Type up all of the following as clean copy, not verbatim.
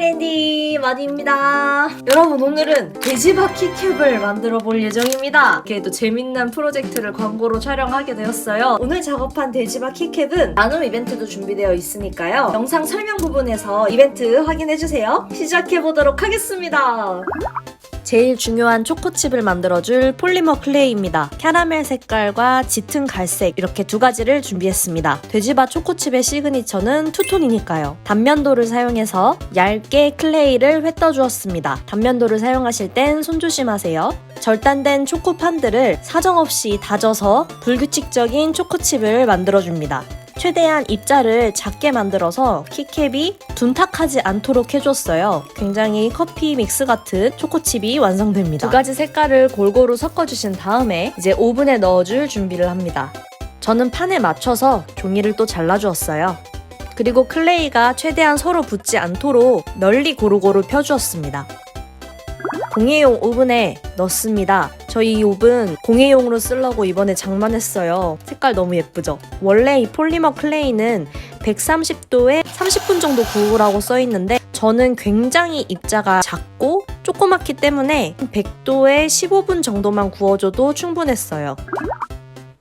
하이랜디 마디입니다. 여러분, 오늘은 돼지밥 키캡을 만들어 볼 예정입니다. 그래도 재밌는 프로젝트를 광고로 촬영하게 되었어요. 오늘 작업한 돼지밥 키캡은 나눔 이벤트도 준비되어 있으니까요. 영상 설명 부분에서 이벤트 확인해주세요. 시작해보도록 하겠습니다. 제일 중요한 초코칩을 만들어줄 폴리머 클레이입니다. 캐러멜 색깔과 짙은 갈색 이렇게 두 가지를 준비했습니다. 돼지밥 초코칩의 시그니처는 투톤이니까요. 단면도를 사용해서 얇게 클레이를 회 떠주었습니다. 단면도를 사용하실 땐 손 조심하세요. 절단된 초코판들을 사정없이 다져서 불규칙적인 초코칩을 만들어줍니다. 최대한 입자를 작게 만들어서 키캡이 둔탁하지 않도록 해줬어요. 굉장히 커피 믹스 같은 초코칩이 완성됩니다. 두 가지 색깔을 골고루 섞어주신 다음에 이제 오븐에 넣어줄 준비를 합니다. 저는 판에 맞춰서 종이를 또 잘라주었어요. 그리고 클레이가 최대한 서로 붙지 않도록 널리 고루고루 펴주었습니다. 공예용 오븐에 넣습니다. 저희 이 오븐 공예용으로 쓰려고 이번에 장만했어요. 색깔 너무 예쁘죠? 원래 이 폴리머 클레이는 130도에 30분 정도 구우라고 써있는데 저는 굉장히 입자가 작고 조그맣기 때문에 100도에 15분 정도만 구워줘도 충분했어요.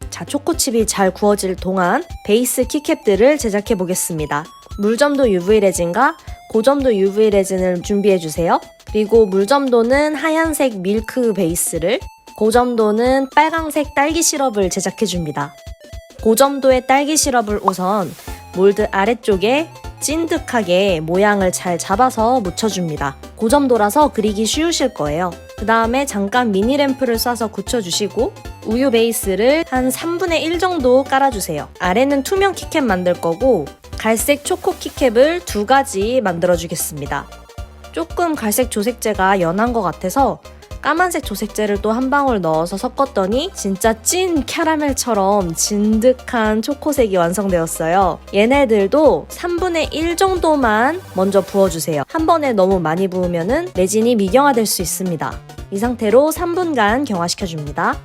자, 초코칩이 잘 구워질 동안 베이스 키캡들을 제작해 보겠습니다. 물점도 UV 레진과 고점도 UV 레진을 준비해주세요. 그리고 물점도는 하얀색 밀크 베이스를, 고점도는 빨강색 딸기 시럽을 제작해줍니다. 고점도의 딸기 시럽을 우선 몰드 아래쪽에 찐득하게 모양을 잘 잡아서 묻혀줍니다. 고점도라서 그리기 쉬우실 거예요. 그 다음에 잠깐 미니램프를 쏴서 굳혀주시고 우유 베이스를 한 3분의 1 정도 깔아주세요. 아래는 투명 키캡 만들 거고 갈색 초코 키캡을 2가지 만들어주겠습니다. 조금 갈색 조색제가 연한 것 같아서 까만색 조색제를 또 한 방울 넣어서 섞었더니 진짜 찐 캐러멜처럼 진득한 초코색이 완성되었어요. 얘네들도 3분의 1 정도만 먼저 부어주세요. 한 번에 너무 많이 부으면 레진이 미경화될 수 있습니다. 이 상태로 3분간 경화시켜줍니다.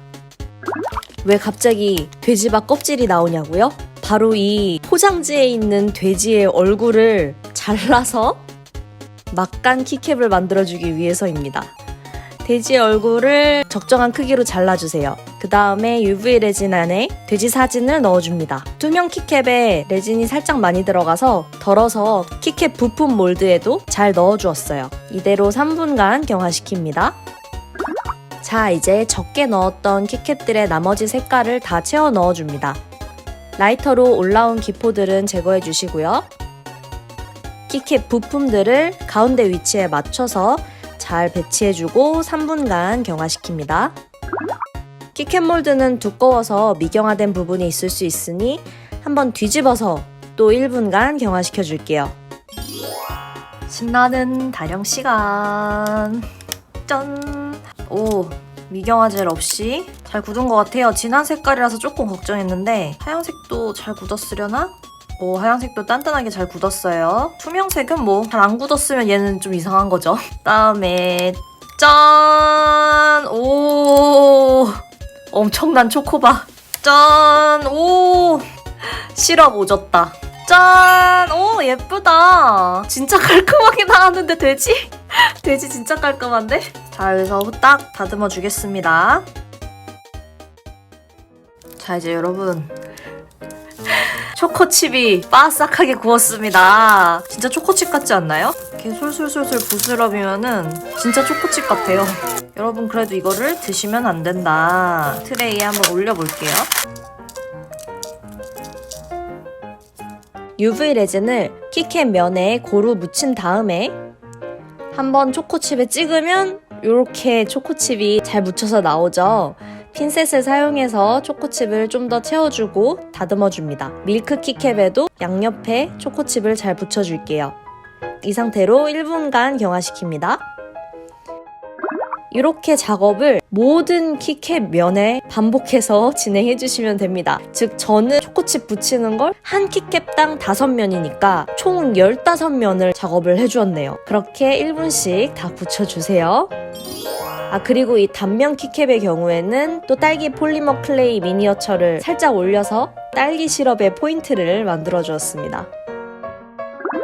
왜 갑자기 돼지밥 껍질이 나오냐고요? 바로 이 포장지에 있는 돼지의 얼굴을 잘라서 막간 키캡을 만들어주기 위해서입니다. 돼지의 얼굴을 적정한 크기로 잘라주세요. 그 다음에 UV 레진 안에 돼지 사진을 넣어줍니다. 투명 키캡에 레진이 살짝 많이 들어가서 덜어서 키캡 부품 몰드에도 잘 넣어주었어요. 이대로 3분간 경화시킵니다. 자, 이제 적게 넣었던 키캡들의 나머지 색깔을 다 채워 넣어줍니다. 라이터로 올라온 기포들은 제거해 주시고요. 키캡 부품들을 가운데 위치에 맞춰서 잘 배치해주고 3분간 경화시킵니다. 키캡 몰드는 두꺼워서 미경화된 부분이 있을 수 있으니 한번 뒤집어서 또 1분간 경화시켜줄게요. 신나는 다령 시간. 짠! 오, 미경화 젤 없이 잘 굳은 것 같아요. 진한 색깔이라서 조금 걱정했는데 하얀색도 잘 굳었으려나? 오, 하얀색도 단단하게 잘 굳었어요. 투명색은 뭐 잘 안 굳었으면 얘는 좀 이상한 거죠. 그다음에 짠! 오, 엄청난 초코바. 짠! 오, 시럽 오졌다. 짠! 오, 예쁘다. 진짜 깔끔하게 나왔는데 돼지? 돼지 진짜 깔끔한데? 자, 여기서 후딱 다듬어 주겠습니다. 자, 이제 여러분 초코칩이 바삭하게 구웠습니다. 진짜 초코칩 같지 않나요? 이렇게 솔솔솔솔 부스러미면은 진짜 초코칩 같아요. 여러분, 그래도 이거를 드시면 안 된다. 트레이에 한번 올려볼게요. UV 레진을 키캡 면에 고루 묻힌 다음에 한번 초코칩에 찍으면 이렇게 초코칩이 잘 묻혀서 나오죠. 핀셋을 사용해서 초코칩을 좀 더 채워주고 다듬어줍니다. 밀크 키캡에도 양옆에 초코칩을 잘 붙여줄게요. 이 상태로 1분간 경화시킵니다. 이렇게 작업을 모든 키캡 면에 반복해서 진행해주시면 됩니다. 즉, 저는 초코칩 붙이는 걸 한 키캡당 5면이니까 총 15면을 작업을 해주었네요. 그렇게 1분씩 다 붙여주세요. 그리고 이 단면 키캡의 경우에는 또 딸기 폴리머 클레이 미니어처를 살짝 올려서 딸기 시럽의 포인트를 만들어 주었습니다.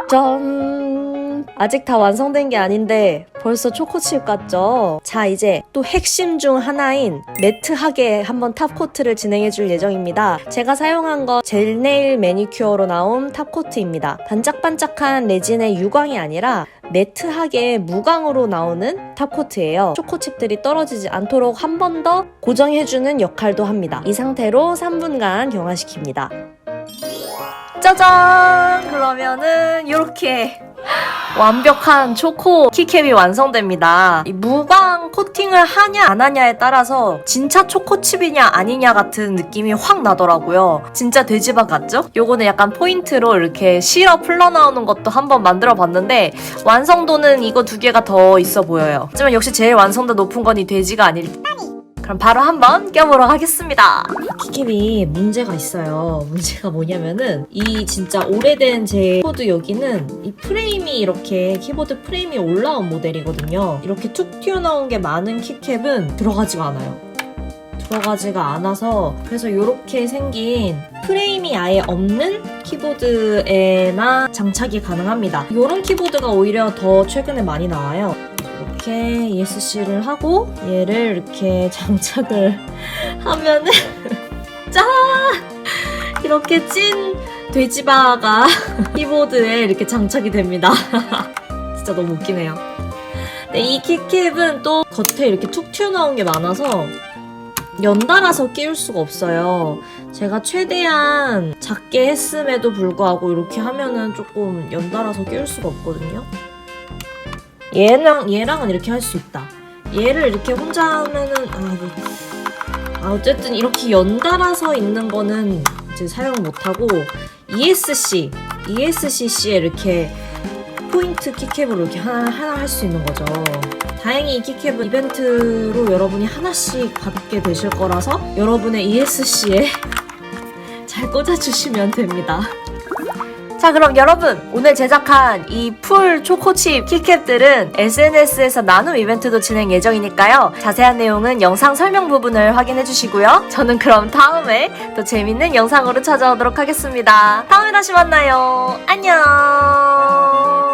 짠! 짜잔! 아직 다 완성된 게 아닌데 벌써 초코칩 같죠? 자, 이제 또 핵심 중 하나인 매트하게 한번 탑코트를 진행해줄 예정입니다. 제가 사용한 거 젤네일 매니큐어로 나온 탑코트입니다. 반짝반짝한 레진의 유광이 아니라 매트하게 무광으로 나오는 탑코트예요. 초코칩들이 떨어지지 않도록 한 번 더 고정해주는 역할도 합니다. 이 상태로 3분간 경화시킵니다. 짜잔! 그러면은 이렇게 완벽한 초코 키캡이 완성됩니다. 이 무광 코팅을 하냐 안 하냐에 따라서 진짜 초코칩이냐 아니냐 같은 느낌이 확 나더라고요. 진짜 돼지밥 같죠? 요거는 약간 포인트로 이렇게 시럽 흘러나오는 것도 한번 만들어 봤는데 완성도는 이거 두 개가 더 있어 보여요. 하지만 역시 제일 완성도 높은 건 이 돼지가 아닐 그럼 바로 한번 껴보러 가겠습니다. 키캡이 문제가 있어요. 문제가 뭐냐면은 이 진짜 오래된 제 키보드 여기는 이 프레임이 이렇게 키보드 프레임이 올라온 모델이거든요. 이렇게 툭 튀어나온 게 많은 키캡은 들어가지가 않아요. 들어가지가 않아서 그래서 이렇게 생긴 프레임이 아예 없는 키보드에만 장착이 가능합니다. 이런 키보드가 오히려 더 최근에 많이 나와요. 이렇게 ESC를 하고 얘를 이렇게 장착을 하면은 짠! 이렇게 찐 돼지바가 키보드에 이렇게 장착이 됩니다. 진짜 너무 웃기네요. 근데 이 키캡은 또 겉에 이렇게 툭 튀어나온 게 많아서 연달아서 끼울 수가 없어요. 제가 최대한 작게 했음에도 불구하고 이렇게 하면은 조금 연달아서 끼울 수가 없거든요. 얘랑은 이렇게 할 수 있다. 얘를 이렇게 혼자 하면은 어쨌든 이렇게 연달아서 있는 거는 이제 사용 못하고 ESCC에 이렇게 포인트 키캡으로 이렇게 하나 할 수 있는 거죠. 다행히 이 키캡은 이벤트로 여러분이 하나씩 받게 되실 거라서 여러분의 ESC에 잘 꽂아주시면 됩니다. 자, 그럼 여러분 오늘 제작한 이 풀 초코칩 키캡들은 SNS에서 나눔 이벤트도 진행 예정이니까요. 자세한 내용은 영상 설명 부분을 확인해 주시고요. 저는 그럼 다음에 더 재밌는 영상으로 찾아오도록 하겠습니다. 다음에 다시 만나요. 안녕.